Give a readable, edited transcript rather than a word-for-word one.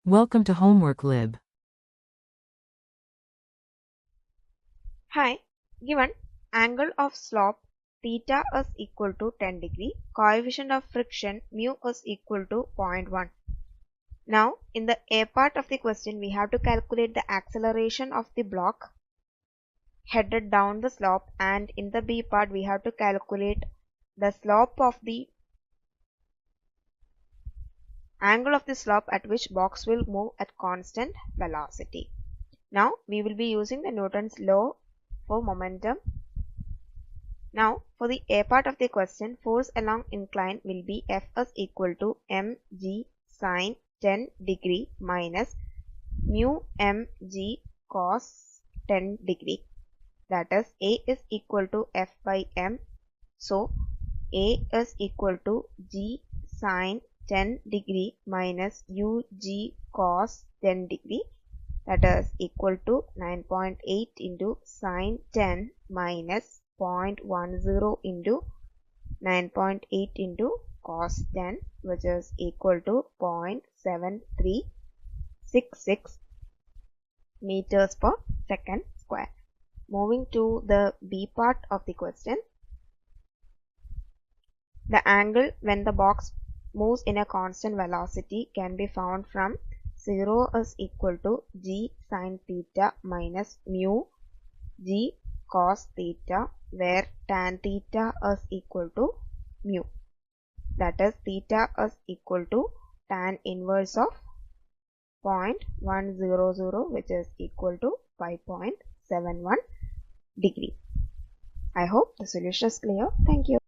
Welcome to Homework Lib. Hi, given angle of slope theta is equal to 10 degree, coefficient of friction mu is equal to 0.1. Now, in the A part of the question, we have to calculate the acceleration of the block headed down the slope, and in the B part, we have to calculate the slope of the angle of the slope at which box will move at constant velocity. Now, we will be using the Newton's law for momentum. Now, for the A part of the question, force along incline will be F is equal to mg sine 10 degree minus mu mg cos 10 degree. That is, A is equal to F by m. So, A is equal to g sine 10 degree minus ug cos 10 degree. That is equal to 9.8 into sine 10 minus 0.10 into 9.8 into cos 10, which is equal to 0.7366 meters per second square. Moving to the B part of the question, the angle when the box moves in a constant velocity can be found from 0 is equal to g sine theta minus mu g cos theta, where tan theta is equal to mu. That is, theta is equal to tan inverse of 0.100, which is equal to 5.71 degree. I hope the solution is clear. Thank you.